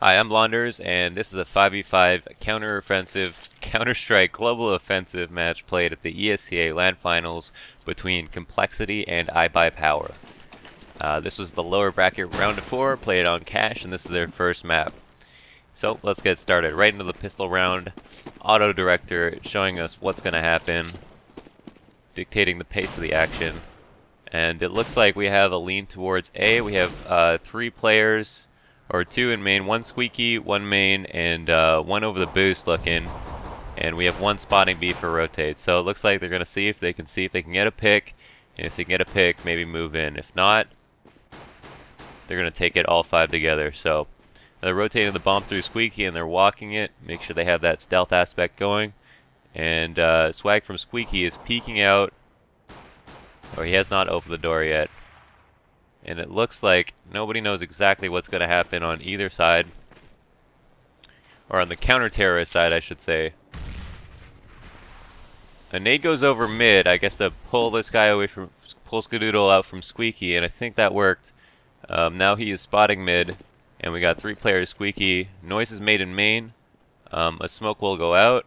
Hi, I'm Launders, and this is a 5v5 counter-offensive, Counter-Strike Global Offensive match played at the ESEA LAN Finals between compLexity and iBUYPOWER. This was the lower bracket round of 4, played on cash, and this is their first map. So let's get started. Right into the pistol round. Auto director showing us what's going to happen, dictating the pace of the action. And it looks like we have a lean towards A. We have 3 players, or 2 in main, 1 squeaky, 1 main, and 1 over the boost looking. And we have 1 spotting B for rotate. So it looks like they're going to see if they can get a pick. And if they can get a pick, maybe move in. If not, they're going to take it all 5 together. So they're rotating the bomb through squeaky and they're walking it. Make sure they have that stealth aspect going. And Swag from squeaky is peeking out. Or he has not opened the door yet. And it looks like nobody knows exactly what's going to happen on either side. Or on the counter-terrorist side, I should say. A nade goes over mid, I guess, to pull this guy away from, pull Skadoodle out from squeaky, and I think that worked. Now he is spotting mid, and we got 3 players squeaky. Noise is made in main. A smoke will go out.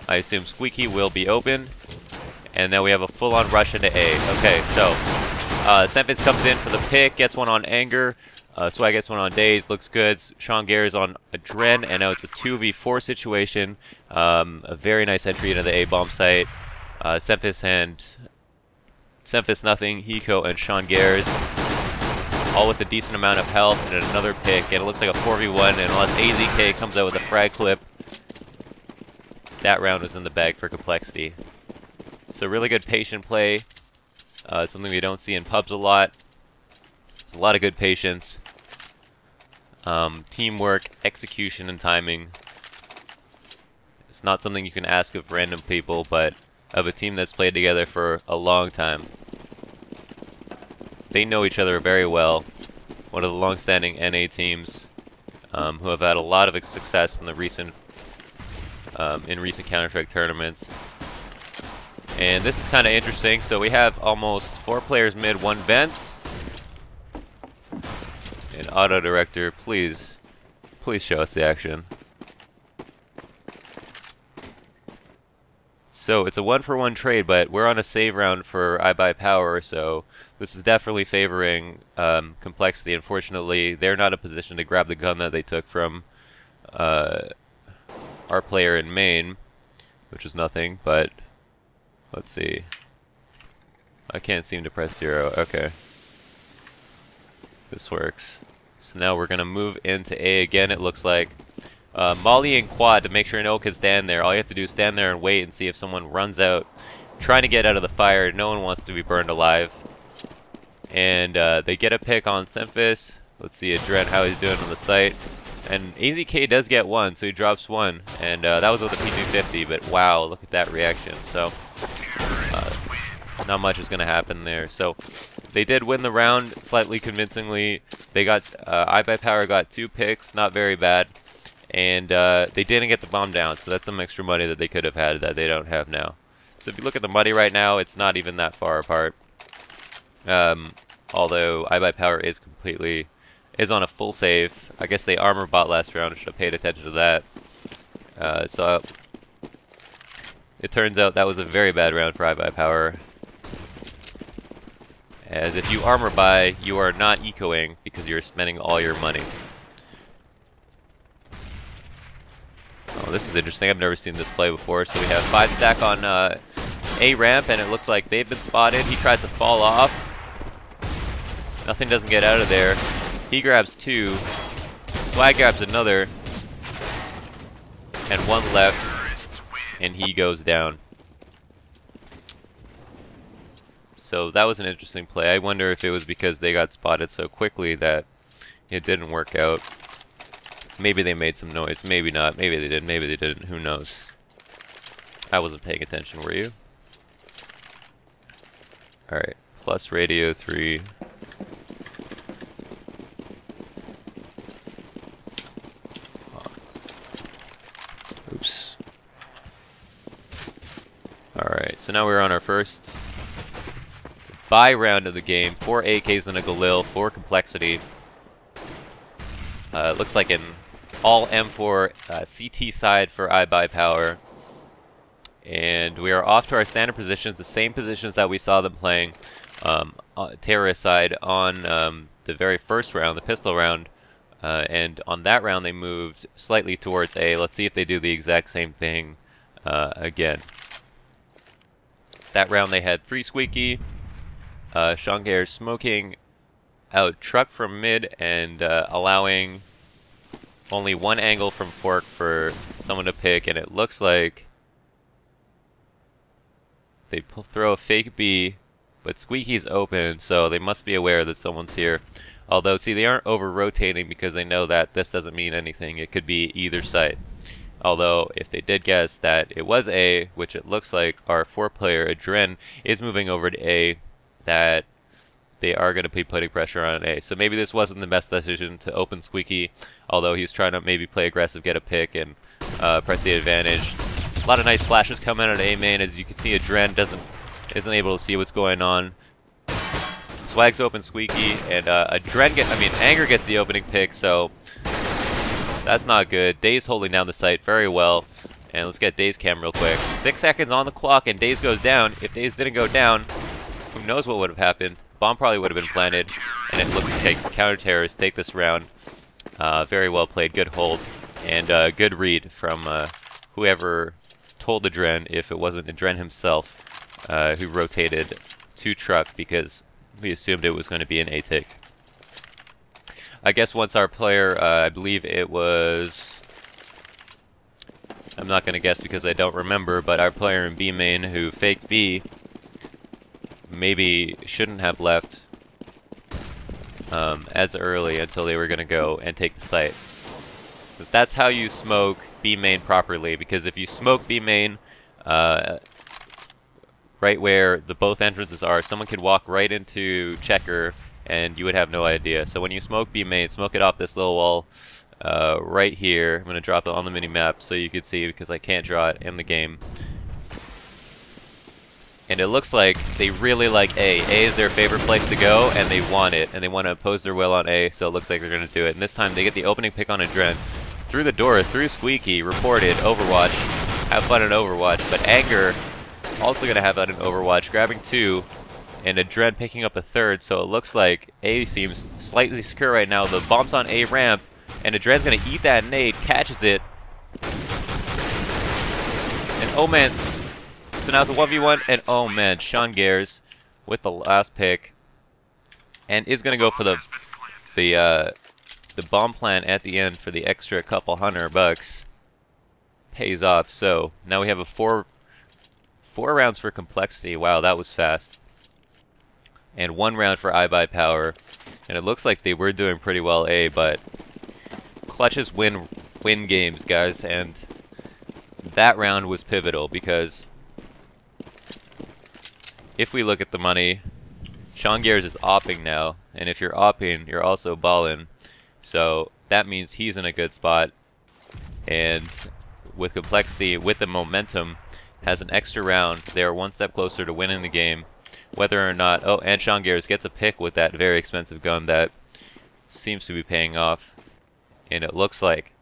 I assume squeaky will be open. And then we have a full-on rush into A. Okay, so Sempis comes in for the pick, gets one on Anger. Swag gets one on Daze, looks good. Sean Gare's on Adren, and now it's a 2v4 situation. A very nice entry into the A-bomb site. Sempis nothing, Hiko and Sean Gare's, all with a decent amount of health and another pick. And it looks like a 4v1, and unless AZK comes out with a frag clip, that round was in the bag for compLexity. So really good patient play, something we don't see in pubs a lot. It's a lot of good patience, teamwork, execution, and timing. It's not something you can ask of random people, but of a team that's played together for a long time. They know each other very well. One of the long-standing NA teams who have had a lot of success in the recent Counter-Strike tournaments. And this is kind of interesting. So we have almost 4 players mid, 1 vents. And auto director, please show us the action. So it's a 1-for-1 trade, but we're on a save round for iBUYPOWER, so this is definitely favoring compLexity. Unfortunately, they're not in a position to grab the gun that they took from our player in main, which is nothing, but let's see. I can't seem to press 0. Okay. This works. So now we're going to move into A again, it looks like. Molly and quad to make sure no one can stand there. All you have to do is stand there and wait and see if someone runs out trying to get out of the fire. No one wants to be burned alive. And they get a pick on Sempis. Let's see Adren how he's doing on the site. And AZK does get 1, so he drops 1. And that was with a P250, but wow, look at that reaction. So not much is going to happen there. So they did win the round slightly convincingly. They got iBUYPOWER got 2 picks, not very bad. And they didn't get the bomb down, so that's some extra money that they could have had that they don't have now. So if you look at the money right now, it's not even that far apart. Although iBUYPOWER is on a full save. I guess they armor bot last round. I should have paid attention to that. So it turns out that was a very bad round for iBUYPOWER. As if you armor buy, you are not ecoing because you're spending all your money. Oh, this is interesting. I've never seen this play before. So we have 5 stack on A ramp, and it looks like they've been spotted. He tries to fall off. Nothing doesn't get out of there. He grabs 2. Swag grabs another. And 1 left. And he goes down. So that was an interesting play. I wonder if it was because they got spotted so quickly that it didn't work out. Maybe they made some noise. Maybe not. Maybe they did. Maybe they didn't. Who knows? I wasn't paying attention. Were you? Alright. Plus radio 3. Oops. Alright. So now we're on our first buy round of the game. 4 AKs and a Galil, 4 compLexity. It looks like in all M4 CT side for iBUYPOWER. And we are off to our standard positions, the same positions that we saw them playing terrorist side on the very first round, the pistol round. And on that round they moved slightly towards A. Let's see if they do the exact same thing again. That round they had 3 squeaky. Shongair smoking out truck from mid and allowing only one angle from fork for someone to pick, and it looks like they throw a fake B, but Squeaky's open, so they must be aware that someone's here. Although, see, they aren't over-rotating because they know that this doesn't mean anything. It could be either side. Although, if they did guess that it was A, which it looks like our 4-player Adren is moving over to A, that they are going to be putting pressure on A. So maybe this wasn't the best decision to open Squeaky, although he's trying to maybe play aggressive, get a pick, and press the advantage. A lot of nice flashes coming out of A main. As you can see, Adren isn't able to see what's going on. Swag's open Squeaky, and Anger gets the opening pick, so that's not good. Daze holding down the site very well. And let's get Daze cam real quick. 6 seconds on the clock, and Daze goes down. If Daze didn't go down, who knows what would have happened. Bomb probably would have been planted, and it looks like counter-terrorists take this round. Very well played, good hold, and good read from whoever told Adren, if it wasn't Adren himself, who rotated to truck because we assumed it was going to be an A-take. I guess once our player, I believe it was, I'm not going to guess because I don't remember, but our player in B main who faked B maybe shouldn't have left as early until they were going to go and take the site. So that's how you smoke B main properly, because if you smoke B main right where the both entrances are, someone could walk right into checker and you would have no idea. So when you smoke B main, smoke it off this little wall right here. I'm going to drop it on the mini map so you can see, because I can't draw it in the game. And it looks like they really like A. A is their favorite place to go, and they want it. And they want to impose their will on A, so it looks like they're going to do it. And this time they get the opening pick on Adren. Through the door, through Squeaky, reported, Overwatch. Have fun in Overwatch. But Anger also going to have fun in Overwatch, grabbing 2. And Adren picking up a 3rd, so it looks like A seems slightly secure right now. The bomb's on A ramp, and Adren's going to eat that nade, catches it. And oh man, so now it's a 1v1, and oh man, Shongair with the last pick, and is going to go for the bomb plant at the end for the extra couple $100. Pays off. So now we have a four rounds for compLexity. Wow, that was fast. And 1 round for iBUYPOWER, and it looks like they were doing pretty well A, but clutches win games, guys, and that round was pivotal because if we look at the money, Shongair is opping now, and if you're opping, you're also balling. So that means he's in a good spot, and with compLexity, with the momentum, has an extra round. They are 1 step closer to winning the game. Whether or not, oh, and Shongair gets a pick with that very expensive gun that seems to be paying off. And it looks like,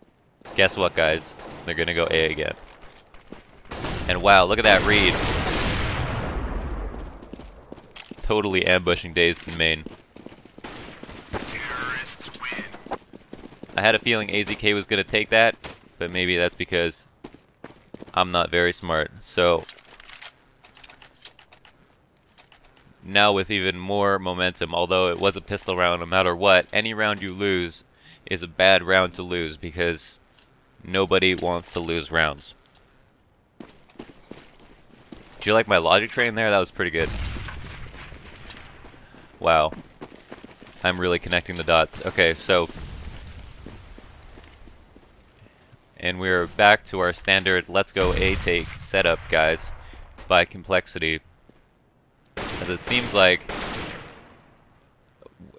guess what, guys? They're going to go A again. And wow, look at that read. Totally ambushing Dazed in main. I had a feeling AZK was going to take that, but maybe that's because I'm not very smart. So now with even more momentum, although it was a pistol round, no matter what, any round you lose is a bad round to lose because nobody wants to lose rounds. Do you like my logic train there? That was pretty good. Wow. I'm really connecting the dots. Okay, so and we're back to our standard let's go A take setup, guys, by compLexity. As it seems like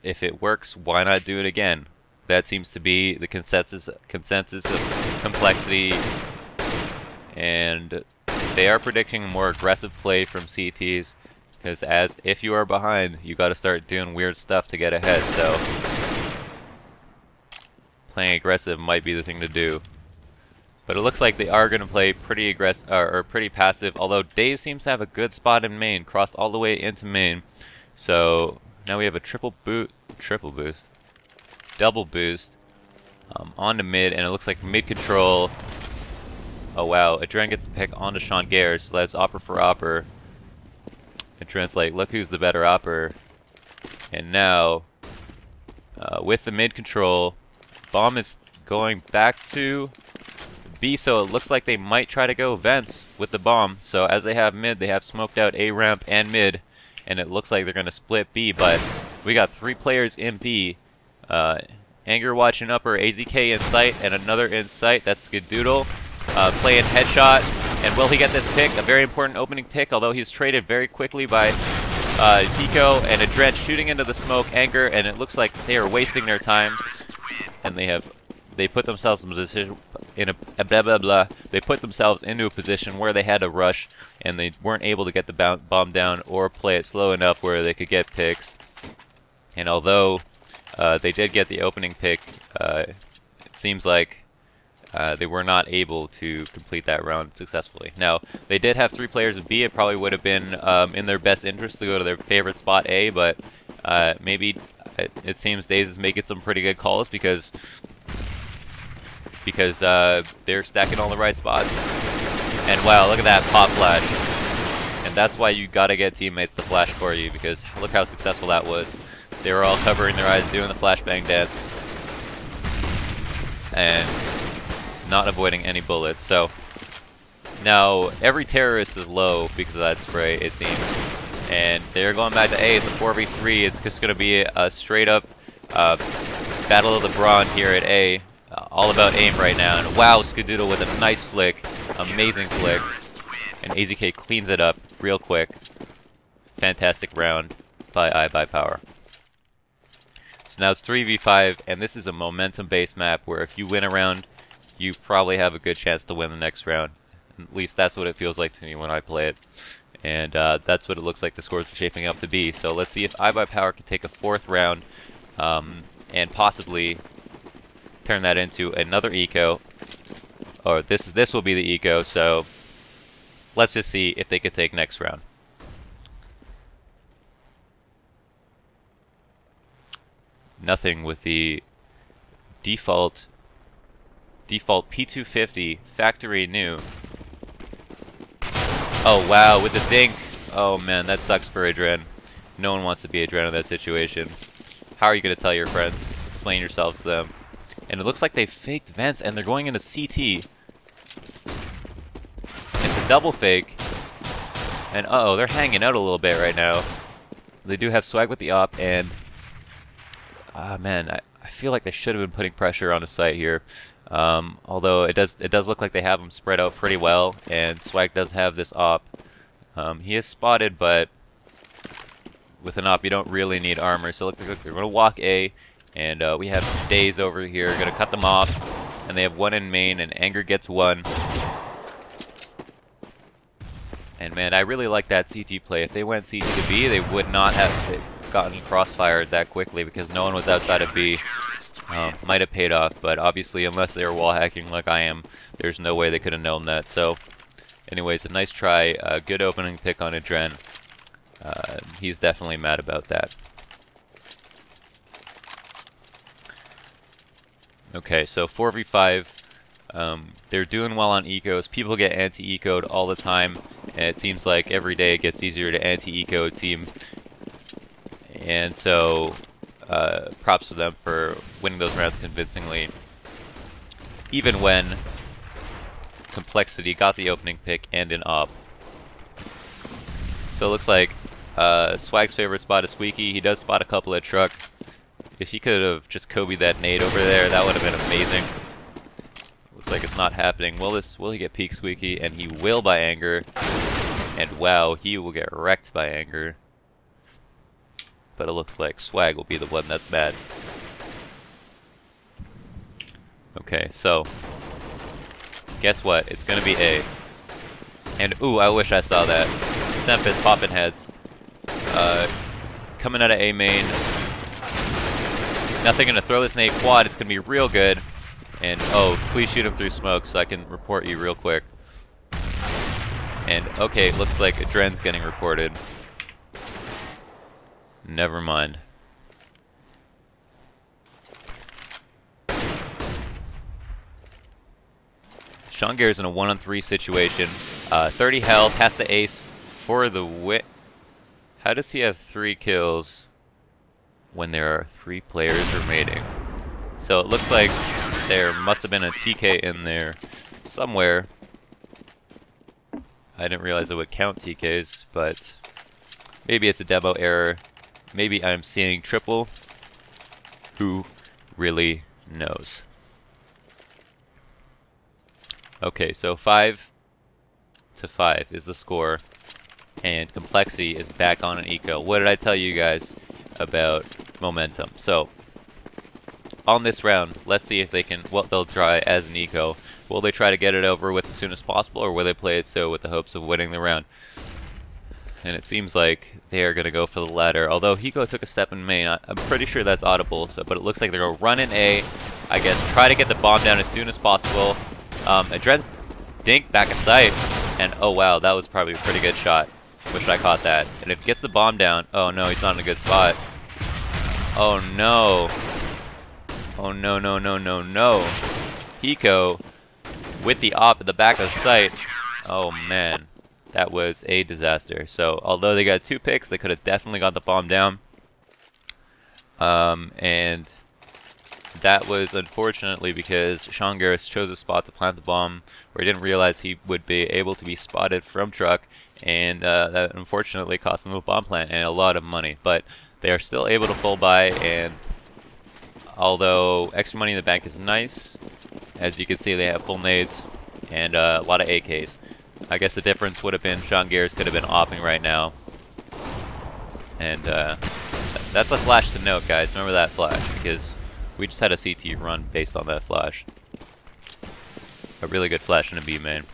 if it works, why not do it again? That seems to be the consensus of compLexity, and they are predicting a more aggressive play from CTs, because if you are behind, you got to start doing weird stuff to get ahead. So playing aggressive might be the thing to do. But it looks like they are going to play pretty aggressive or pretty passive. Although Daze seems to have a good spot in main, crossed all the way into main. So now we have a double boost onto mid, and it looks like mid control. Oh wow, Adren gets a pick onto Sean Gare, so that's Opper for Opper. Adren's like, look who's the better Opper. And now, with the mid control, bomb is going back to B, so it looks like they might try to go vents with the bomb. So as they have mid, they have smoked out A ramp and mid, and it looks like they're going to split B, but we got 3 players in B. Anger watching upper, AZK in sight, and another in sight, that's Skadoodle. Playing headshot, and will he get this pick? A very important opening pick, although he's traded very quickly by Pico, and Adren shooting into the smoke, Anger, and it looks like they are wasting their time, and they put themselves in a position They put themselves into a position where they had to rush, and they weren't able to get the bomb down or play it slow enough where they could get picks. And although they did get the opening pick, it seems like they were not able to complete that round successfully. Now, they did have 3 players in B. It probably would have been in their best interest to go to their favorite spot A, but maybe it seems Daze is making some pretty good calls because they're stacking all the right spots. And wow, look at that pop flash. And that's why you gotta get teammates to flash for you, because look how successful that was. They were all covering their eyes doing the flashbang dance and not avoiding any bullets. So now every terrorist is low because of that spray, it seems. And they're going back to A. It's a 4v3. It's just going to be a straight up battle of the brawn here at A. All about aim right now. And wow, Skadoodle with a nice flick. Amazing flick. And AZK cleans it up real quick. Fantastic round by iBUYPOWER. So now it's 3v5, and this is a momentum-based map where if you win a round, you probably have a good chance to win the next round. At least that's what it feels like to me when I play it. And that's what it looks like the scores are shaping up to be. So let's see if iBUYPOWER can take a 4th round and possibly turn that into another eco. Or this will be the eco, so let's just see if they could take next round. Nothing with the default P250 factory new. Oh wow, with the dink. Oh man, that sucks for Adren. No one wants to be Adren in that situation. How are you going to tell your friends? Explain yourselves to them. And it looks like they faked vents and they're going into CT. It's a double fake. And uh-oh, they're hanging out a little bit right now. They do have swag with the op, and man, I feel like they should have been putting pressure on the site here. Although it does look like they have them spread out pretty well, and Swag does have this op. He is spotted, but with an op you don't really need armor. So look, they're going to walk A, and we have Daze over here, going to cut them off, and they have 1 in main, and Anger gets 1. And man, I really like that CT play. If they went CT to B, they would not have gotten crossfired that quickly because no one was outside of B. Might have paid off, but obviously unless they were wall hacking like I am, there's no way they could have known that. So anyways, a nice try, good opening pick on Adren. He's definitely mad about that. Okay, so 4v5. They're doing well on ecos. People get anti-ecoed all the time, and it seems like every day it gets easier to anti-eco a team. And so props to them for winning those rounds convincingly, even when compLexity got the opening pick and an op. So it looks like Swag's favorite spot is Squeaky. He does spot a couple at truck. If he could have just Kobe that nade over there, that would have been amazing. Looks like it's not happening. Will he get peak Squeaky? And he will by Anger. And wow, he will get wrecked by Anger. But it looks like Swag will be the one that's mad. Okay, so guess what? It's gonna be A. And ooh, I wish I saw that. Sempis popping heads. Coming out of A main. Nothing gonna throw this nade quad. It's gonna be real good. And oh, please shoot him through smoke so I can report you real quick. And okay, looks like Adren's getting reported. Never mind. Shongare's in a 1-on-3 situation. 30 health, has to ace for the win. How does he have 3 kills when there are 3 players remaining? So it looks like there must have been a TK in there somewhere. I didn't realize it would count TKs, but maybe it's a demo error. Maybe I'm seeing triple. Who really knows? Okay, so 5-5 is the score, and compLexity is back on an eco. What did I tell you guys about momentum? So, on this round, let's see if they can, what they'll try as an eco. Will they try to get it over with as soon as possible, or will they play it so with the hopes of winning the round? And it seems like they are going to go for the latter, although Hiko took a step in main. I'm pretty sure that's audible, so, but it looks like they're going to run in A, I guess, try to get the bomb down as soon as possible. Adren's dink back of sight, and oh wow, that was probably a pretty good shot. Wish I caught that. And if he gets the bomb down, oh no, he's not in a good spot. Oh no. Oh no, no, no, no, no. Hiko with the op at the back of sight. Oh man, that was a disaster. So although they got 2 picks, they could have definitely got the bomb down. And that was unfortunately because Shangare chose a spot to plant the bomb where he didn't realize he would be able to be spotted from truck, and that unfortunately cost them a bomb plant and a lot of money. But they are still able to full buy, and although extra money in the bank is nice, as you can see they have full nades and a lot of AKs. I guess the difference would have been Shangare's could have been offing right now. And that's a flash to note, guys. Remember that flash, because we just had a CT run based on that flash. A really good flash in a B main.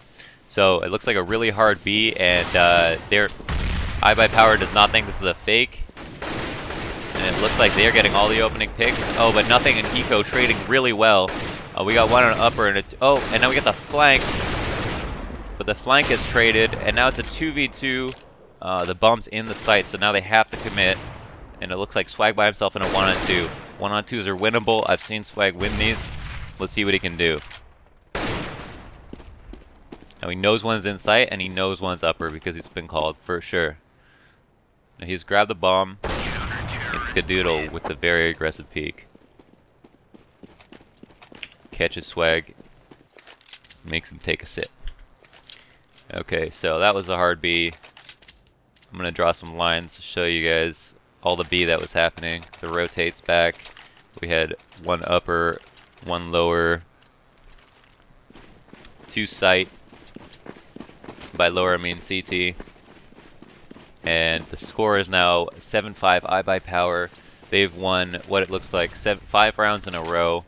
So it looks like a really hard B, and iBUYPOWER does not think this is a fake. And it looks like they're getting all the opening picks. Oh, but nothing, and Eco trading really well. We got one on an upper, and and now we get the flank. But the flank is traded, and now it's a 2v2. The bomb's in the site, so now they have to commit. And it looks like Swag by himself in a 1-on-2. 1-on-2s are winnable. I've seen Swag win these. Let's see what he can do. Now he knows one's in sight, and he knows one's upper because it's been called for sure. Now he's grabbed the bomb. It's Skadoodle with the very aggressive peek. Catches Swag. Makes him take a sip. Okay, so that was a hard B. I'm going to draw some lines to show you guys all the B that was happening. The rotates back. We had one upper, one lower, 2 sight. By lower I mean CT. And the score is now 7-5 iBUYPOWER. They've won what it looks like 5 rounds in a row,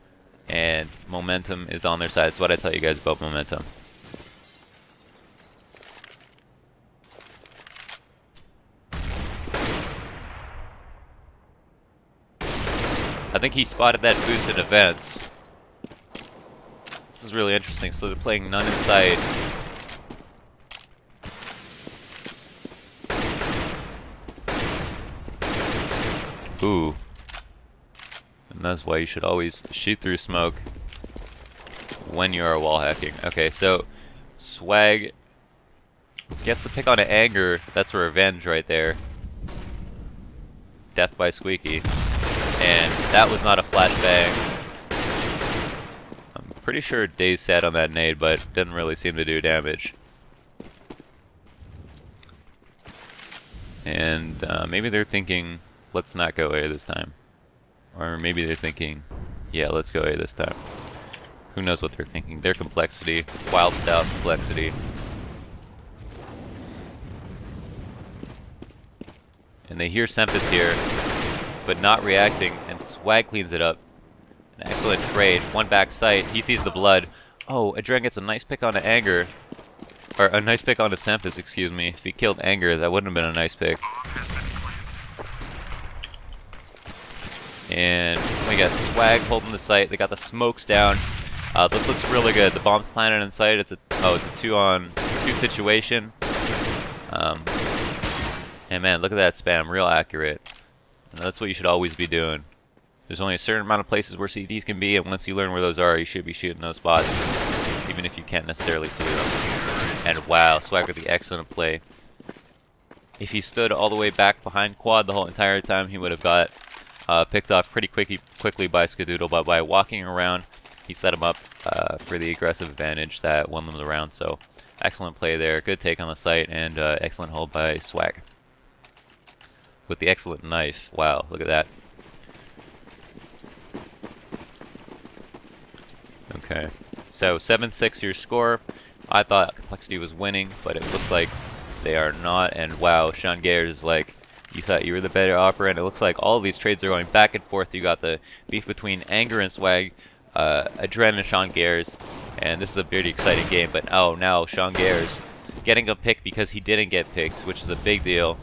and momentum is on their side. It's what I tell you guys about momentum. I think he spotted that boost in events. This is really interesting. So they're playing none inside. Ooh. And that's why you should always shoot through smoke when you are wall hacking. Okay, so Swag gets the pick on an anger. That's a revenge right there. Death by Squeaky. And that was not a flashbang. I'm pretty sure Daze sat on that nade, but didn't really seem to do damage. And maybe they're thinking, let's not go A this time. Or maybe they're thinking, yeah, let's go A this time. Who knows what they're thinking. Their compLexity, wild style compLexity. And they hear Sempus here, but not reacting, and Swag cleans it up. An excellent trade. One back sight. He sees the blood. Oh, Adren gets a nice pick on the anger. Or a nice pick on the Sempus, excuse me. If he killed anger, that wouldn't have been a nice pick. And we got Swag holding the site. They got the smokes down. This looks really good. The bomb's planted in sight. It's a 2-on-2 situation. And man, look at that spam. Real accurate. And that's what you should always be doing. There's only a certain amount of places where CTs can be, and once you learn where those are, you should be shooting those spots, even if you can't necessarily see them. And wow, Swag with the excellent play. If he stood all the way back behind quad the whole entire time, he would have got picked off pretty quickly by Skadoodle, but by walking around, he set him up for the aggressive advantage that won them the round. So excellent play there, good take on the site, and excellent hold by Swag. With the excellent knife. Wow, look at that. Okay, so 7-6 your score. I thought compLexity was winning, but it looks like they are not. And wow, Sean Gayers is like, you thought you were the better operator, and it looks like all of these trades are going back and forth. You got the beef between Anger and Swag, Adren and Sean Gayers, and this is a pretty exciting game. But oh, now Sean Gayers getting a pick because he didn't get picked, which is a big deal.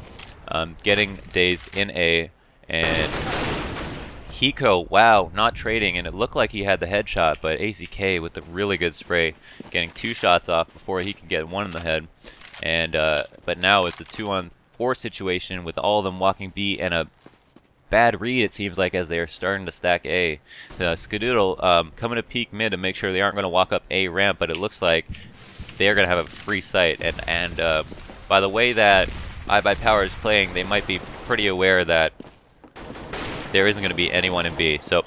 Getting dazed in A, and Hiko, wow, not trading, and it looked like he had the headshot, but AZK with the really good spray, getting 2 shots off before he could get 1 in the head. And but now it's a 2-on-4 situation with all of them walking B, and a bad read, it seems like, as they are starting to stack A. The Skadoodle coming to peek mid to make sure they aren't going to walk up A ramp, but it looks like they are going to have a free sight. And by the way that iBUYPOWER is playing, they might be pretty aware that there isn't going to be anyone in B. So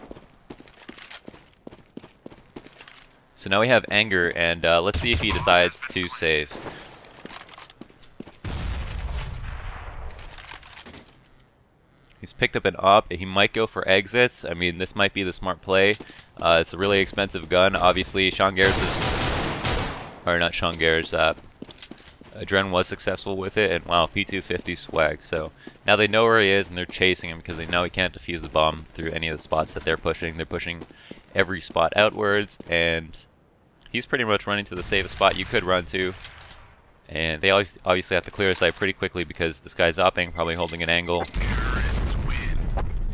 now we have Anger, and let's see if he decides to save. He's picked up an op. He might go for exits. I mean, this might be the smart play. It's a really expensive gun. Obviously, Sean Gayers is... Or not Sean Gayers. Adren was successful with it, and wow, P250 Swag. So now they know where he is, and they're chasing him because they know he can't defuse the bomb through any of the spots that they're pushing. They're pushing every spot outwards, and he's pretty much running to the safest spot you could run to. And they obviously have to clear the site pretty quickly because this guy's opping, probably holding an angle.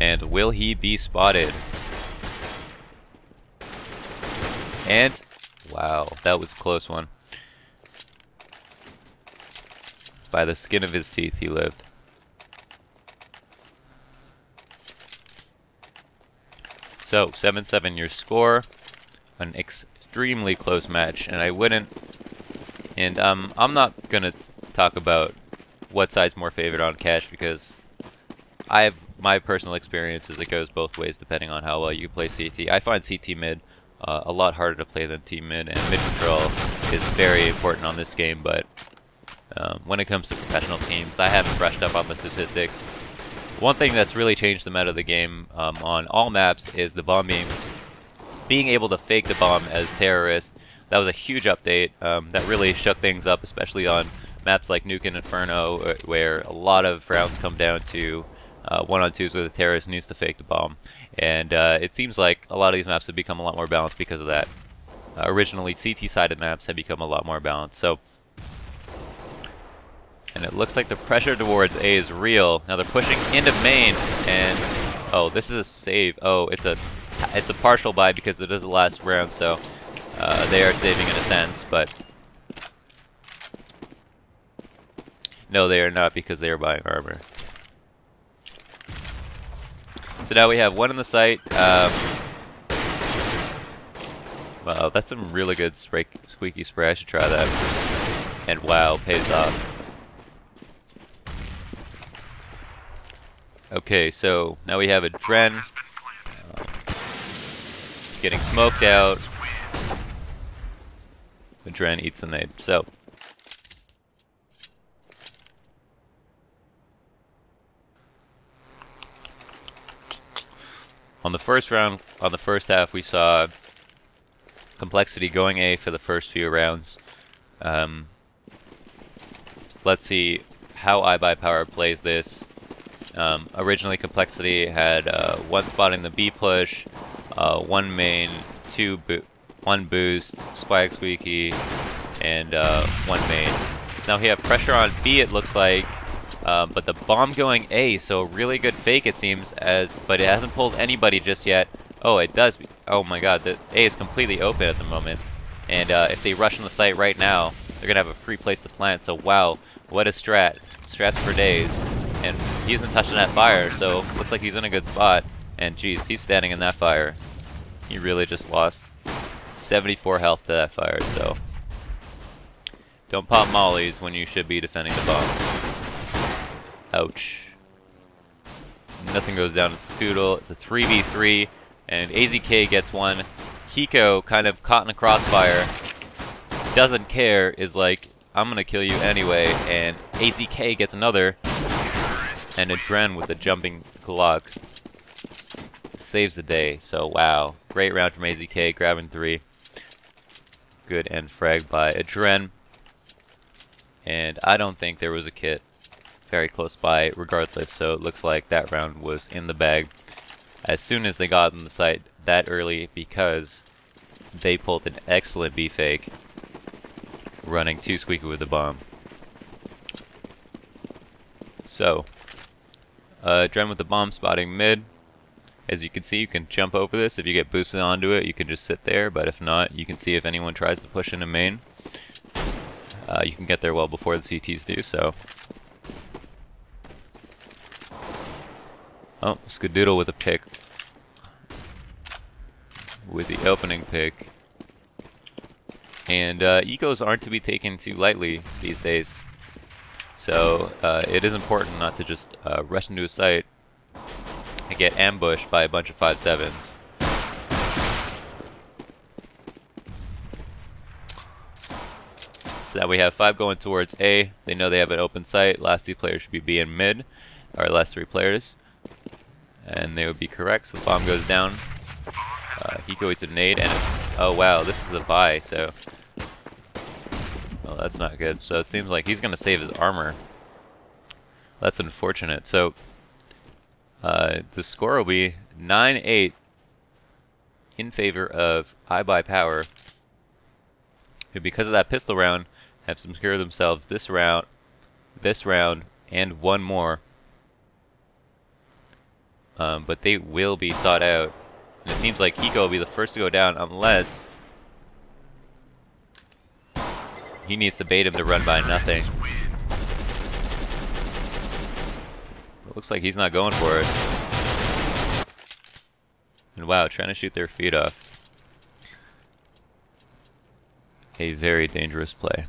And will he be spotted? And wow, that was a close one. By the skin of his teeth, he lived. So 7-7 your score. An extremely close match, and I wouldn't. And I'm not gonna talk about what side's more favored on cash because I have my personal experience is it goes both ways depending on how well you play CT. I find CT mid a lot harder to play than T mid, and mid control is very important on this game, but when it comes to professional teams, I haven't brushed up on the statistics. One thing that's really changed the meta of the game on all maps is the bomb being able to fake the bomb as terrorist. That was a huge update that really shook things up, especially on maps like Nuke and Inferno, where a lot of rounds come down to 1-on-2s where the terrorist needs to fake the bomb. And it seems like a lot of these maps have become a lot more balanced because of that. Originally, CT-sided maps have become a lot more balanced. So, and it looks like the pressure towards A is real. Now they're pushing into main, and oh, this is a save. Oh, it's a partial buy because it is the last round, so they are saving in a sense, but no, they are not because they are buying armor. So now we have 1 in the site. Wow, that's some really good squeaky spray. I should try that. And wow, pays off. Okay, so now we have a Dren getting smoked out. The Dren eats the nade. So on the first round, on the first half, we saw compLexity going A for the first few rounds. Let's see how iBUYPOWER plays this. Originally, compLexity had 1 spot in the B push, 1 main, 1 boost, Swag Squeaky, and 1 main. Now we have pressure on B, it looks like, But the bomb going A, so really good fake it seems, but it hasn't pulled anybody just yet. Oh, it does. Oh my god, the A is completely open at the moment. And if they rush on the site right now, they're going to have a free place to plant. So wow, what a strat. Strats for days. And he isn't touching that fire, so looks like he's in a good spot. And geez, he's standing in that fire. He really just lost 74 health to that fire, so don't pop mollies when you should be defending the bomb. Ouch. Nothing goes down to Scoodle. It's a 3v3, and AZK gets one. Hiko, kind of caught in a crossfire, doesn't care, is like, I'm gonna kill you anyway, and AZK gets another, and Adren with the jumping Glock saves the day. So wow, great round from AZK, grabbing 3. Good end frag by Adren. And I don't think there was a kit very close by regardless, so it looks like that round was in the bag as soon as they got on the site that early, because they pulled an excellent B fake, running 2 Squeaky with the bomb. So, Adren with the bomb spotting mid. As you can see, you can jump over this. If you get boosted onto it, you can just sit there, but if not, you can see if anyone tries to push into main. You can get there well before the CTs do, so. Oh, Skadoodle with a pick. With the opening pick. And ecos aren't to be taken too lightly these days. So it is important not to just rush into a site and get ambushed by a bunch of 5.7s. So now we have 5 going towards A. They know they have an open site. Last 2 players should be B and mid. Or last 3 players. And they would be correct, so the bomb goes down. Hiko eats a nade, and oh wow, this is a buy, so. Well, that's not good. So it seems like he's going to save his armor. That's unfortunate. So the score will be 9-8 in favor of iBUYPOWER, who because of that pistol round have secured themselves this round, and one more. But they will be sought out. And it seems like Hiko will be the first to go down unless he needs to bait him to run by nothing. It looks like he's not going for it. And wow, trying to shoot their feet off. A very dangerous play.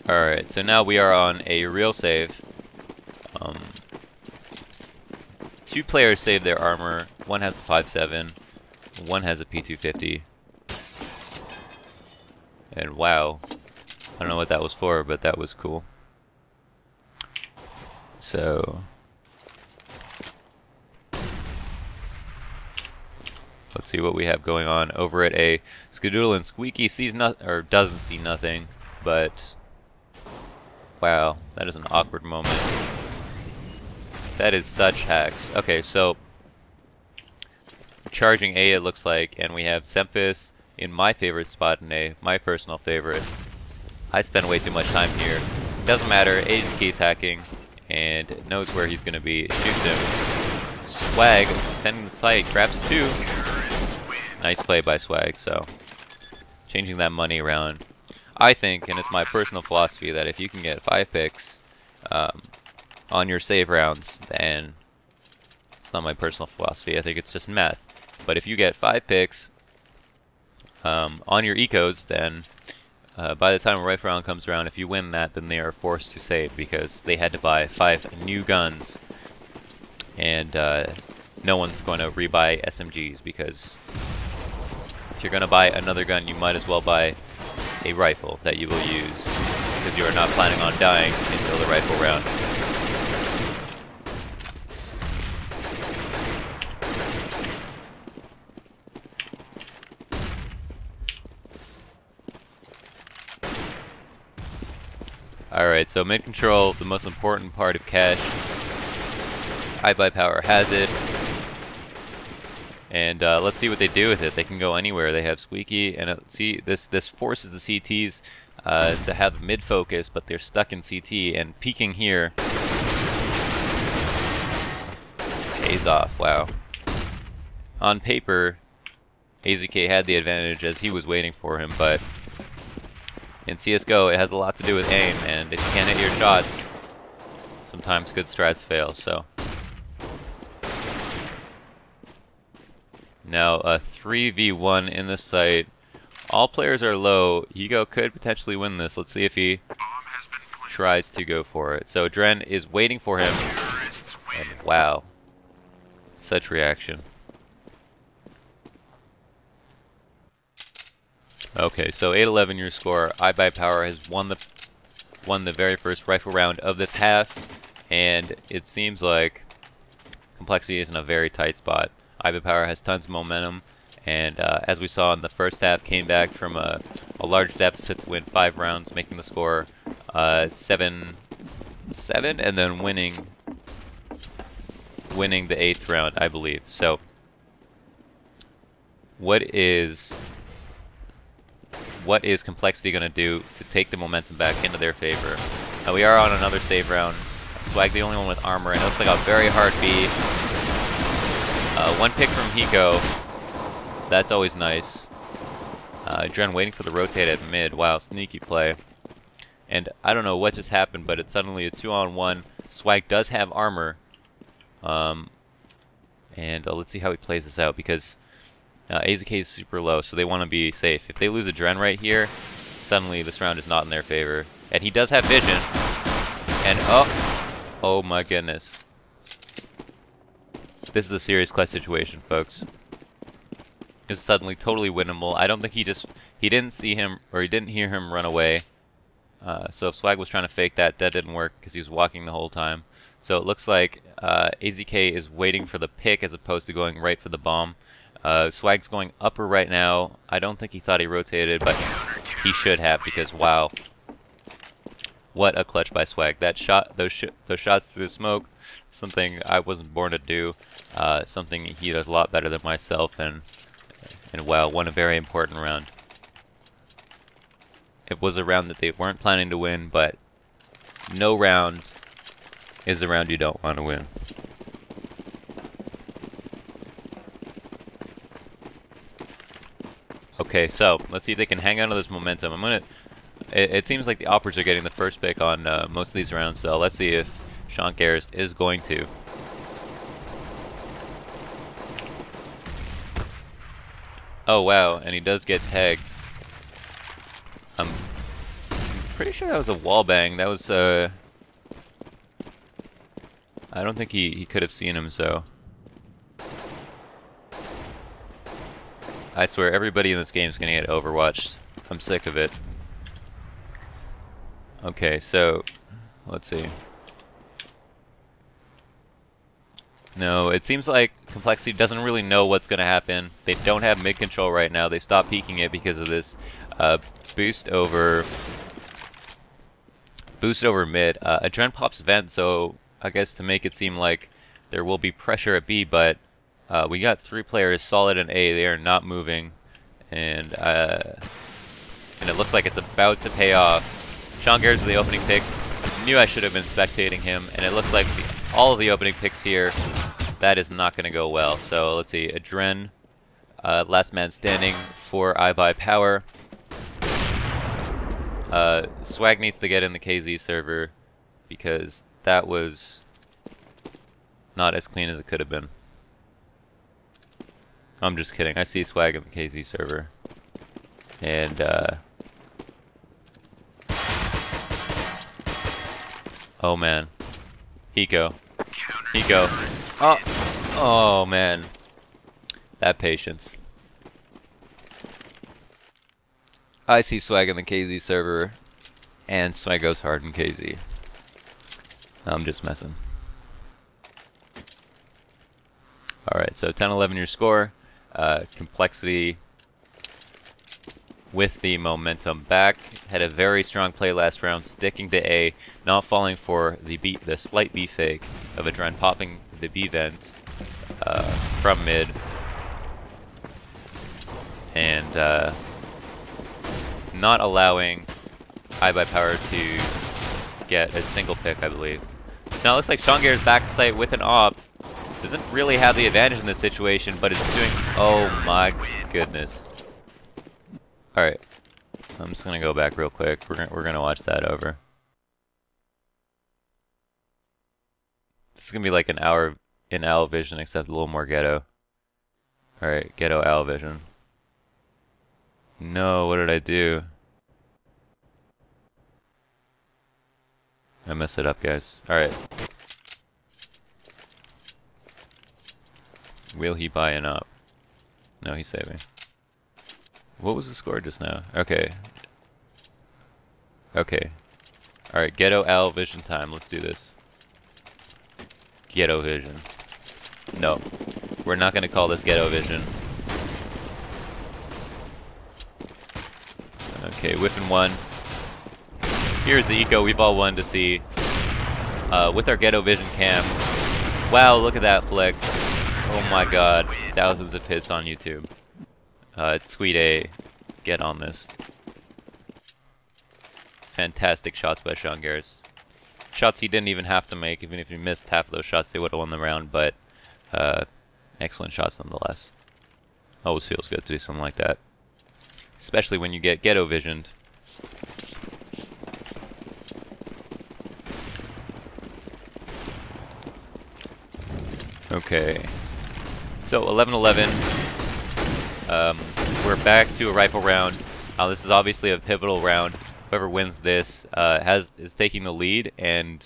Alright, so now we are on a real save. 2 players saved their armor. One has a 5.7, one has a P250. And wow, I don't know what that was for, but that was cool. So let's see what we have going on over at A. Skadoodle and Squeaky sees nothing, or doesn't see nothing, but wow, that is an awkward moment. That is such hacks. Okay, so charging A, it looks like, and we have Semphis in my favorite spot in A, my personal favorite. I spend way too much time here. Doesn't matter, AZK's hacking, and knows where he's going to be. Shoots him. Swag, defending the site, grabs 2. Nice play by Swag, so changing that money around. I think, and it's my personal philosophy, that if you can get 5 picks on your save rounds, then it's not my personal philosophy. I think it's just math. But if you get 5 picks on your ecos, then by the time a rifle round comes around, if you win that, then they are forced to save because they had to buy 5 new guns, and no one's going to rebuy SMGs because if you're going to buy another gun, you might as well buy a rifle that you will use because you are not planning on dying until the rifle round. Alright, so mid control, the most important part of cash. iBUYPOWER has it. And let's see what they do with it. They can go anywhere. They have Squeaky, and see, this forces the CTs to have mid focus, but they're stuck in CT, and peeking here pays off. Wow. On paper, AZK had the advantage as he was waiting for him, but in CSGO it has a lot to do with aim, and if you can't hit your shots, sometimes good strats fail. So now a 3v1 in the site. All players are low. Higo could potentially win this. Let's see if he tries to go for it. So Dren is waiting for him, and wow, such reaction. Okay, so 8-11 your score. iBUYPOWER has won the very first rifle round of this half, and it seems like compLexity is in a very tight spot. iBUYPOWER has tons of momentum, and as we saw in the first half, came back from a large deficit to win 5 rounds, making the score 7-7, and then winning the 8th round, I believe. So, what is compLexity going to do to take the momentum back into their favor? Now we are on another save round. Swag the only one with armor, and it looks like a very hard B. One pick from Hiko. That's always nice. Dren waiting for the rotate at mid. Wow, sneaky play. And I don't know what just happened, but it's suddenly a 2-on-1. Swag does have armor. And let's see how he plays this out, because AZK is super low, so they want to be safe. If they lose a Dren right here, suddenly this round is not in their favor. And he does have vision. And oh my goodness. This is a serious clutch situation, folks. It's suddenly totally winnable. I don't think he didn't see him, or he didn't hear him run away. So if Swag was trying to fake that, that didn't work because he was walking the whole time. So it looks like AZK is waiting for the pick as opposed to going right for the bomb. Swag's going upper right now. I don't think he thought he rotated, but he should have, because wow, what a clutch by Swag. That shot, those shots through the smoke, something I wasn't born to do. Something he does a lot better than myself, and wow, won a very important round. It was a round that they weren't planning to win, but no round is a round you don't want to win. Okay, so let's see if they can hang on to this momentum. It seems like the Oppers are getting the first pick on most of these rounds, so let's see if Shankers is going to. Oh wow, and he does get tagged. I'm pretty sure that was a wallbang. That was I don't think he could have seen him, so I swear everybody in this game is gonna get overwatched. I'm sick of it. Okay, so let's see. No, it seems like compLexity doesn't really know what's going to happen. They don't have mid control right now. They stopped peeking it because of this boost over mid. A Dren pops vent, so I guess to make it seem like there will be pressure at B, but we got 3 players solid in A. They are not moving, and it looks like it's about to pay off. Sean Garrett's the opening pick. Knew I should have been spectating him, and it looks like all of the opening picks here, that is not going to go well. So let's see, a Dren, last man standing for iBUYPOWER. Swag needs to get in the KZ server because that was not as clean as it could have been. I'm just kidding. I see Swag in the KZ server. And oh man. Hiko. Oh man. That patience. I see Swag in the KZ server, and Swag goes hard in KZ. I'm just messing. Alright, so 10-11 your score. compLexity with the momentum back. Had a very strong play last round, sticking to A, not falling for the slight B fake of a Dren popping the B vent from mid. and not allowing iBUYPOWER to get a single pick, I believe. Now it looks like Shongair is back to site with an op. Doesn't really have the advantage in this situation, but it's doing... Oh my goodness. Alright. I'm just gonna go back real quick. We're gonna watch that over. This is gonna be like an hour in Owl Vision, except a little more ghetto. Alright, ghetto Owl Vision. No, what did I do? I messed it up, guys. Alright. Will he buy an up? No, he's saving. What was the score just now? Okay. Okay. Alright, Ghetto Owl Vision time. Let's do this. Ghetto Vision. No. We're not going to call this Ghetto Vision. Okay, whiffing one. Here's the eco we've all wanted to see. With our Ghetto Vision cam. Wow, look at that flick. Oh my god. Thousands of hits on YouTube. Tweet A, get on this. Fantastic shots by Shongair. Shots he didn't even have to make. Even if he missed half of those shots, they would have won the round, but excellent shots nonetheless. Always feels good to do something like that. Especially when you get Ghetto Visioned. Okay. So 11-11. We're back to a rifle round. This is obviously a pivotal round. Whoever wins this is taking the lead and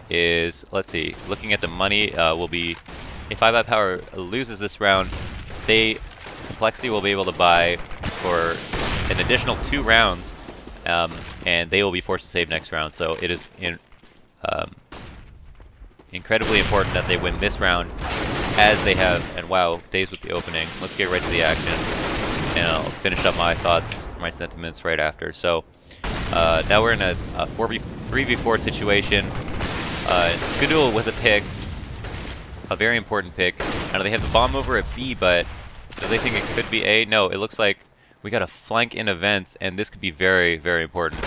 is, let's see, looking at the money, will be, if iBUYPOWER loses this round, compLexity will be able to buy for an additional 2 rounds, and they will be forced to save next round. So it is incredibly important that they win this round, as they have, and wow, days with the opening. Let's get right to the action, and I'll finish up my thoughts, my sentiments right after. So now we're in a 3v4 situation. Skadoodle with a pick, a very important pick. Now they have the bomb over at B, but do they think it could be A? No, it looks like we got a flank in events, and this could be very, very important.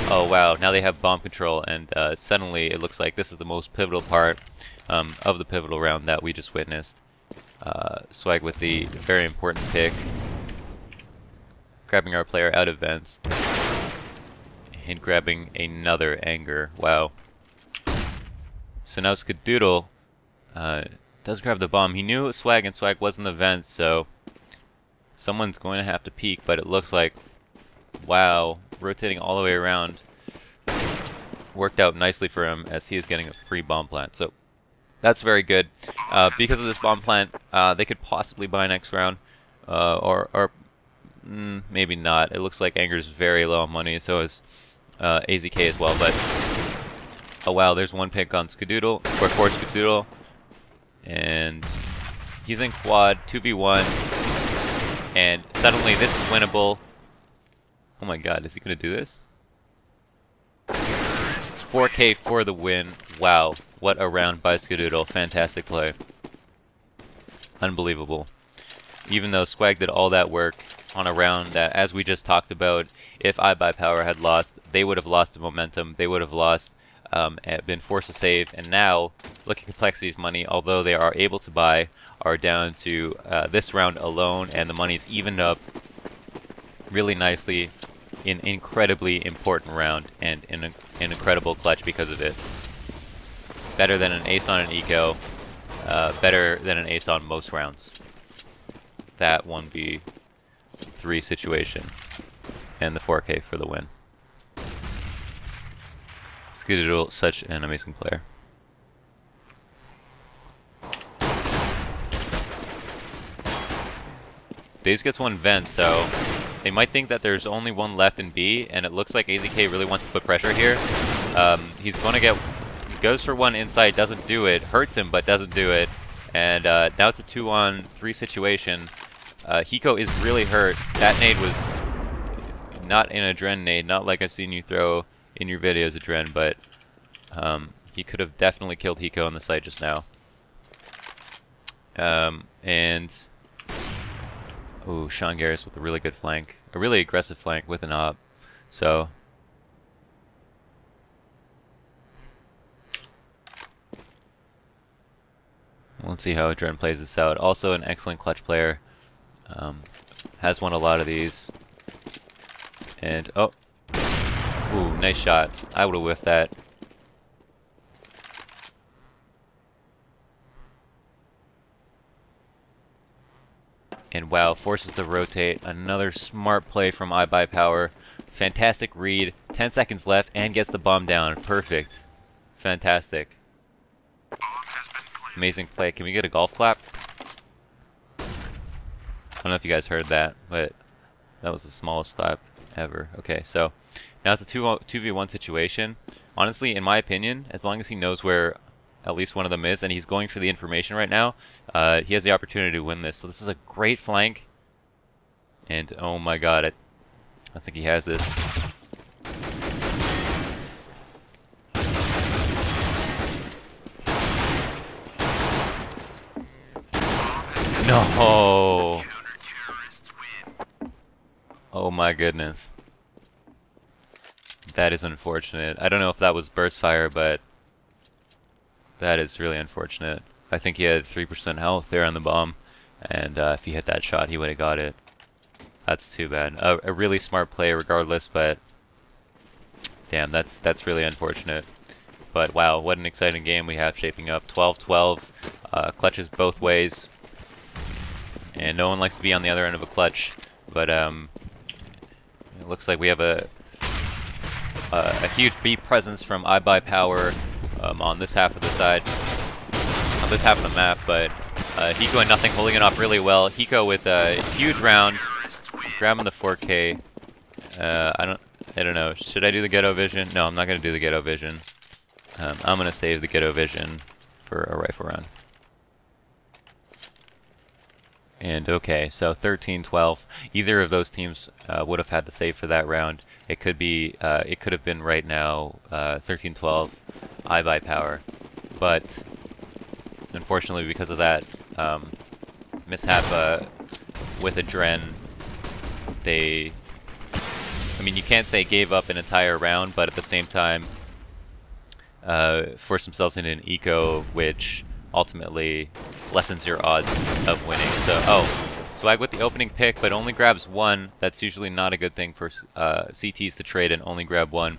Oh wow, now they have bomb control, and suddenly it looks like this is the most pivotal part of the pivotal round that we just witnessed. Swag with the very important pick, grabbing our player out of vents, and grabbing another anger. Wow. So now Skadoodle does grab the bomb. He knew it was Swag, and Swag was in the vents, so someone's going to have to peek, but it looks like, wow, rotating all the way around worked out nicely for him, as he is getting a free bomb plant. So that's very good. Because of this bomb plant, they could possibly buy next round, or maybe not. It looks like Anger's very low on money, so is AZK as well. But oh wow, there's one pick on Skadoodle, or for Skadoodle, and he's in quad 2v1, and suddenly this is winnable. Oh my god, is he gonna do this? It's 4K for the win. Wow, what a round by Skadoodle. Fantastic play. Unbelievable. Even though Swag did all that work on a round that, as we just talked about, if iBUYPOWER had lost, they would have lost the momentum, they would have lost, been forced to save, and now, look at compLexity's money, although they are able to buy, are down to this round alone, and the money's evened up really nicely. An incredibly important round, and an incredible clutch because of it. Better than an ace on an eco, better than an ace on most rounds. That 1v3 situation, and the 4K for the win. Skadoodle, such an amazing player. Daze gets one vent, so they might think that there's only one left in B, and it looks like AZK really wants to put pressure here. He's going to get... Goes for one inside, doesn't do it. Hurts him, but doesn't do it. And now it's a 2-on-3 situation. Hiko is really hurt. That nade was not an Adren nade, not like I've seen you throw in your videos, Adren, but he could have definitely killed Hiko on the site just now. And... Ooh, Sean Garris with a really good flank. A really aggressive flank with an op. So let's see how Dren plays this out. Also an excellent clutch player. Has won a lot of these. And, oh. Ooh, nice shot. I would have whiffed that. And wow, forces to rotate. Another smart play from iBUYPOWER. Fantastic read. 10 seconds left and gets the bomb down. Perfect. Fantastic. Amazing play. Can we get a golf clap? I don't know if you guys heard that, but that was the smallest clap ever. Okay, so now it's a 2v1 situation. Honestly, in my opinion, as long as he knows where at least one of them is, and he's going for the information right now, he has the opportunity to win this. So this is a great flank. And oh my god, I think he has this. No! Oh my goodness. That is unfortunate. I don't know if that was burst fire, but that is really unfortunate. I think he had 3% health there on the bomb, and if he hit that shot, he would have got it. That's too bad. A really smart play regardless, but damn, that's really unfortunate. But wow, what an exciting game we have shaping up. 12-12, clutches both ways, and no one likes to be on the other end of a clutch. But it looks like we have a huge B presence from iBUYPOWER on this half of the side, on this half of the map. But Hiko and Nothing holding it off really well. Hiko with a huge round, grabbing the 4K. I don't know. Should I do the ghetto vision? No, I'm not gonna do the ghetto vision. I'm gonna save the ghetto vision for a rifle round. And okay, so 13-12. Either of those teams would have had to save for that round. It could be, it could have been right now 13-12 iBUYPOWER, but unfortunately because of that mishap with a Dren, I mean, you can't say gave up an entire round, but at the same time forced themselves into an eco, which ultimately lessens your odds of winning. So, oh, Swag with the opening pick, but only grabs one. That's usually not a good thing for CTs to trade and only grab one.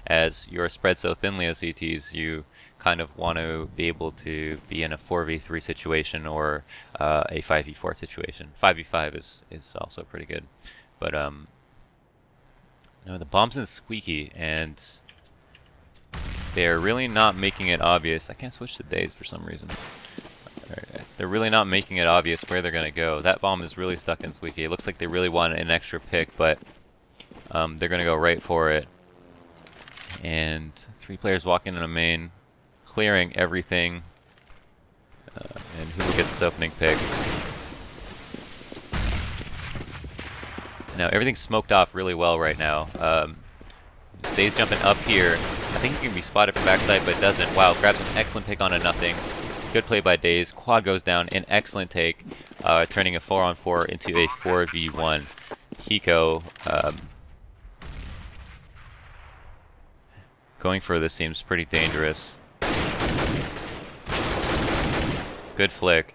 As you're spread so thinly as CTs, you kind of want to be able to be in a 4v3 situation or a 5v4 situation. 5v5 is also pretty good. But, no, the bomb's in squeaky, and they're really not making it obvious. I can't switch to days for some reason. They're really not making it obvious where they're going to go. That bomb is really stuck in squeaky. It looks like they really want an extra pick, but they're going to go right for it. And 3 players walking in a main, clearing everything. And who will get this opening pick? Now, everything's smoked off really well right now. Dave's jumping up here. I think he can be spotted from backside, but doesn't. Wow, grabs an excellent pick on a Nothing. Good play by Daze. Quad goes down. An excellent take, turning a 4-on-4 into a 4v1. Hiko going for this seems pretty dangerous. Good flick.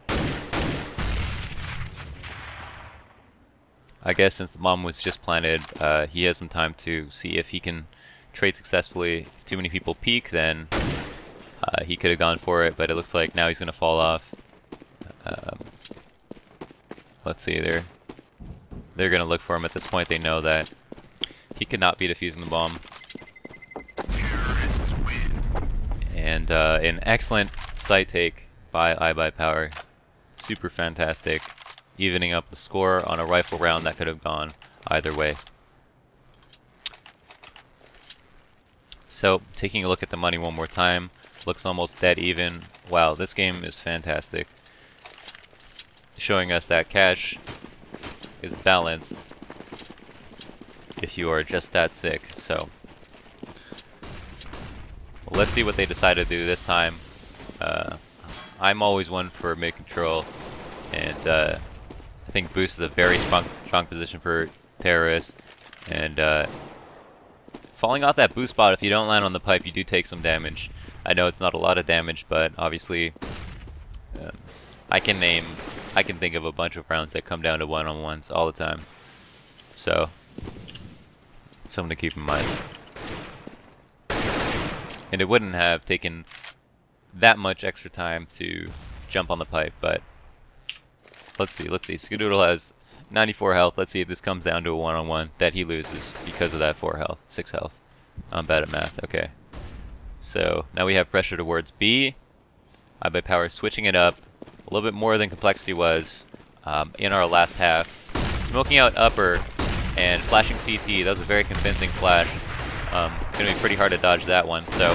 I guess since the bomb was just planted, he has some time to see if he can trade successfully. If too many people peek, then he could have gone for it, but it looks like now he's going to fall off. Let's see, they're going to look for him at this point. They know that he could not be defusing the bomb. And an excellent side take by iBUYPOWER. Super fantastic. Evening up the score on a rifle round that could have gone either way. So, taking a look at the money one more time. Looks almost dead even. Wow, this game is fantastic. Showing us that cash is balanced if you are just that sick. So, well, let's see what they decide to do this time. I'm always one for mid-control, and I think boost is a very strong position for terrorists, and falling off that boost spot, if you don't land on the pipe, you do take some damage. I know it's not a lot of damage, but obviously I can think of a bunch of rounds that come down to one-on-ones all the time. So, something to keep in mind. And it wouldn't have taken that much extra time to jump on the pipe, but let's see. Skadoodle has 94 health. Let's see if this comes down to a one-on-one that he loses because of that 6 health. I'm bad at math. Okay. So now we have pressure towards B. iBUYPOWER switching it up a little bit more than compLexity was in our last half. Smoking out upper and flashing CT. That was a very convincing flash. It's going to be pretty hard to dodge that one. So,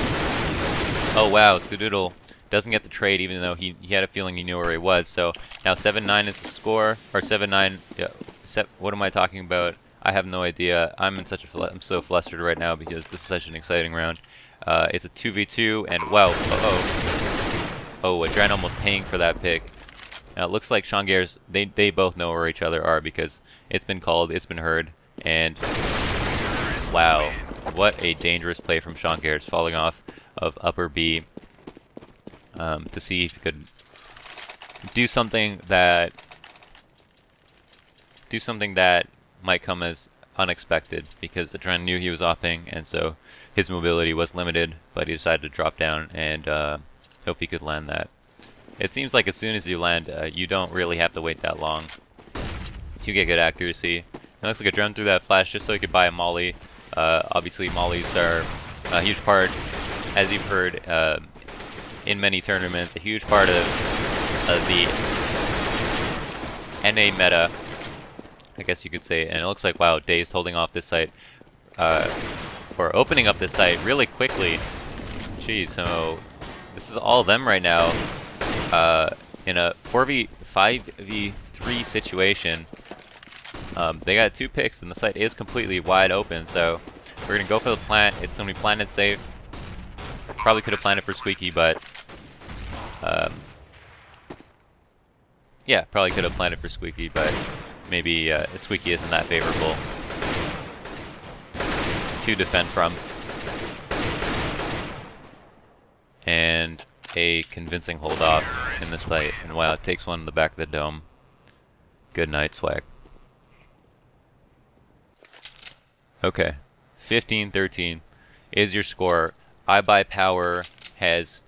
oh wow, Skadoodle doesn't get the trade even though he had a feeling he knew where he was. So now 7-9 is the score, or 7-9. Yeah, what am I talking about? I have no idea. I'm I'm so flustered right now because this is such an exciting round. It's a 2v2, and wow, oh, Adren almost paying for that pick. Now it looks like Shongares, they both know where each other are because it's been called, it's been heard, and wow, what a dangerous play from Shongares, falling off of upper B to see if he could do something that might come as unexpected, because Adren knew he was opping, and so his mobility was limited, but he decided to drop down and hope he could land that. It seems like as soon as you land, you don't really have to wait that long to get good accuracy. It looks like Adren threw that flash just so he could buy a molly. Obviously mollies are a huge part, as you've heard in many tournaments, a huge part of the NA meta, I guess you could say. And it looks like, wow, Dazed holding off this site, or opening up this site really quickly. Jeez, so this is all them right now in a 5v3 situation. They got 2 picks and the site is completely wide open, so we're going to go for the plant. It's going to be planted safe. Probably could have planted for Squeaky, but yeah, probably could have planted for Squeaky, but maybe Squeaky isn't that favorable to defend from. And a convincing hold off in the site, and wow, it takes one in the back of the dome. Good night, Swag. Okay, 15-13 is your score. iBUYPOWER has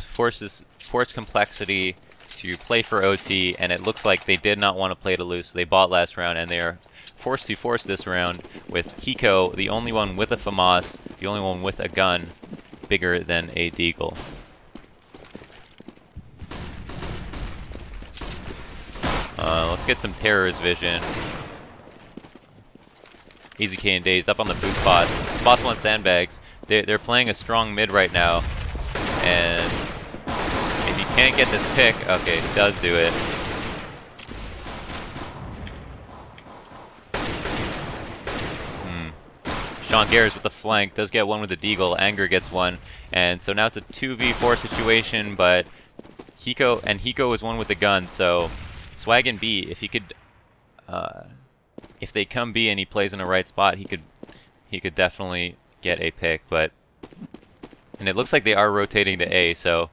forced compLexity to play for OT, and it looks like they did not want to play to lose. So they bought last round, and they are forced to force this round with Hiko, the only one with a FAMAS, the only one with a gun bigger than a Deagle. Let's get some Terror's vision. Easy K and Dazed up on the boot spots. Spots want sandbags. They're playing a strong mid right now, and if you can't get this pick, okay, he does do it. Shongares with the flank does get one with the Deagle. Anger gets one, and so now it's a 2v4 situation. But Hiko is one with the gun, so Swag and B, if he could, if they come B and he plays in the right spot, he could definitely get a pick. But and it looks like they are rotating to A, so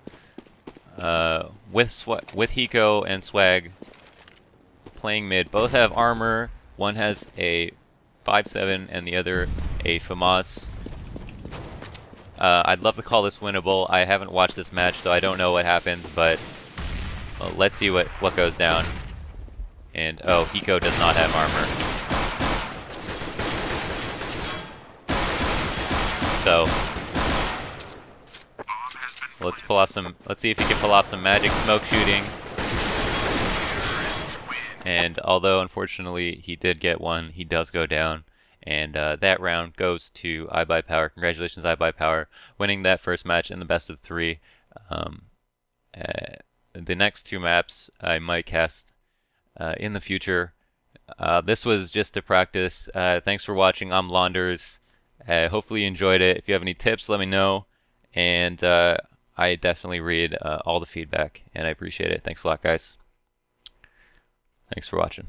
with Hiko and Swag playing mid, both have armor. One has a 5-7 and the other a FAMAS. I'd love to call this winnable. I haven't watched this match, so I don't know what happens, but let's see what goes down. And oh, Hiko does not have armor. So let's pull off some. Let's see if he can pull off some magic smoke shooting. And although unfortunately he did get one, he does go down. And that round goes to iBUYPOWER. Congratulations, iBUYPOWER, winning that first match in the best of 3. The next 2 maps I might cast in the future. This was just a practice. Thanks for watching. I'm LAUNDERS. Hopefully you enjoyed it. If you have any tips, let me know. And I definitely read all the feedback, and I appreciate it. Thanks a lot, guys. Thanks for watching.